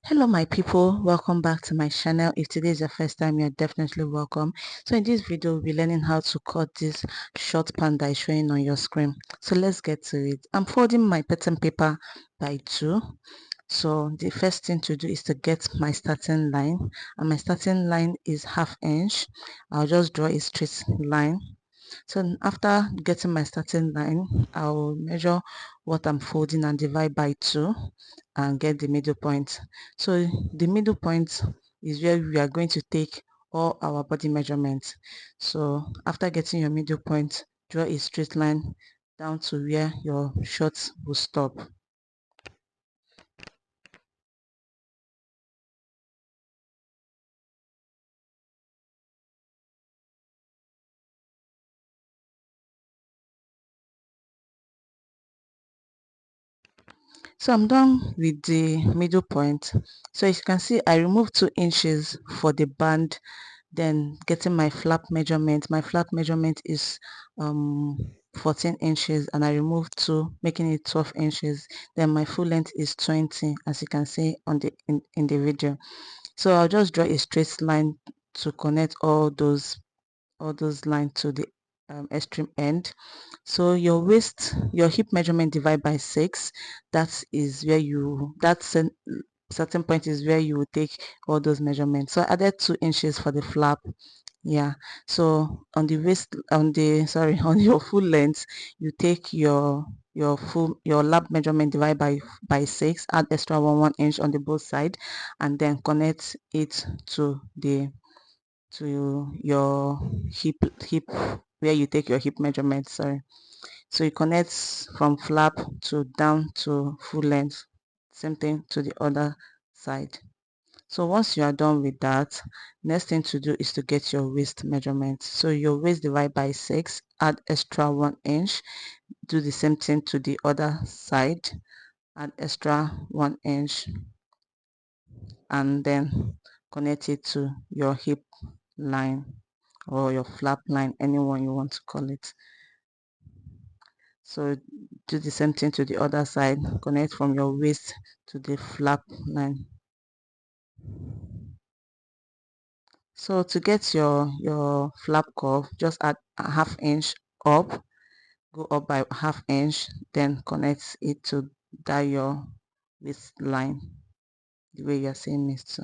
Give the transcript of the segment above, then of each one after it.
Hello my people, welcome back to my channel. If today is your first time, you're definitely welcome. So in this video we'll be learning how to cut this short pant that is showing on your screen. So let's get to it. I'm folding my pattern paper by 2. So the first thing to do is to get my starting line, and my starting line is 1/2 inch. I'll just draw a straight line. So after getting my starting line, I'll measure what I'm folding and divide by 2 and get the middle point. So the middle point is where we are going to take all our body measurements. So after getting your middle point, draw a straight line down to where your shorts will stop. So I'm done with the middle point. So as you can see, I removed 2 inches for the band. Then getting my flap measurement, my flap measurement is 14 inches, and I removed 2, making it 12 inches. Then my full length is 20, as you can see on the in the video. So I'll just draw a straight line to connect all those lines to the extreme end. So your waist, your hip measurement divide by 6. That is where you, that's a certain point is where you will take all those measurements. So I added 2 inches for the flap. Yeah, so on the waist, on the sorry on your full length, you take your lap measurement divide by 6, add extra 1 inch on the both side, and then connect it to your hip where you take your hip measurement. Sorry, so it connects from flap to down to full length. Same thing to the other side. So once you are done with that, next thing to do is to get your waist measurement. So your waist divide by 6, add extra 1 inch, do the same thing to the other side, add extra 1 inch, and then connect it to your hip line or your flap line, anyone you want to call it. So do the same thing to the other side, connect from your waist to the flap line. So to get your flap curve, just add a 1/2 inch up, go up by 1/2 inch, then connect it to that your waistline, the way you're seeing it.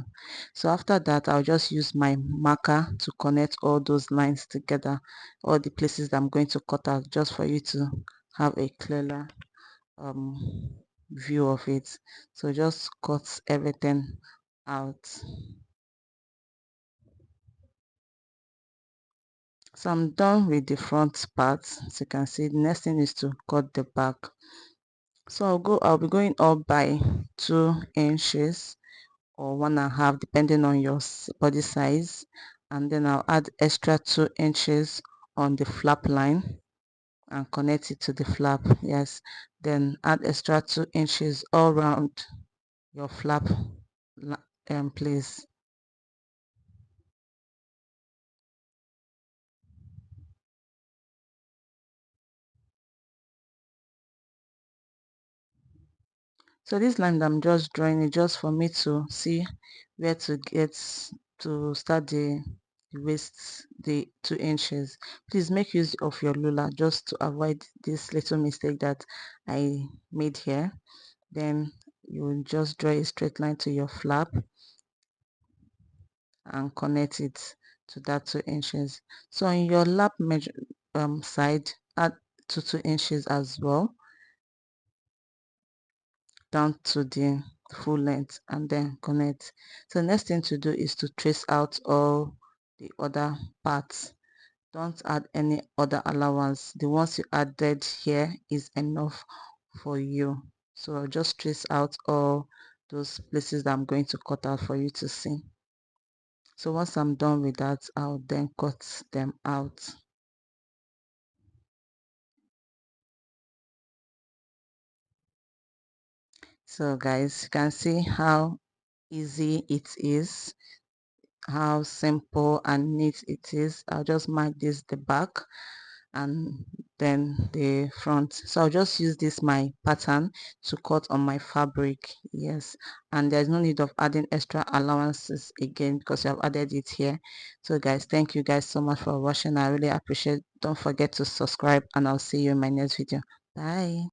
So after that, I'll just use my marker to connect all those lines together, all the places that I'm going to cut out, just for you to have a clearer view of it. So just cut everything out. So I'm done with the front part. As you can see, the next thing is to cut the back. So I'll be going up by 2 inches or 1.5, depending on your body size, and then I'll add extra 2 inches on the flap line and connect it to the flap. Yes, then add extra 2 inches all around your flap place. So this line that I'm just drawing is just for me to see where to get to start the waist, the 2 inches. Please make use of your ruler just to avoid this little mistake that I made here. Then you will just draw a straight line to your flap and connect it to that 2 inches. So on your lap measure side, add 2 inches as well, down to the full length, and then connect. So the next thing to do is to trace out all the other parts. Don't add any other allowance. The ones you added here is enough for you. So I'll just trace out all those places that I'm going to cut out for you to see. So once I'm done with that, I'll then cut them out. So guys, you can see how easy it is, how simple and neat it is. I'll just mark this the back, and then the front. So I'll just use this my pattern to cut on my fabric. Yes, and there's no need of adding extra allowances again because you have added it here. So guys, thank you guys so much for watching. I really appreciate. Don't forget to subscribe, and I'll see you in my next video. Bye.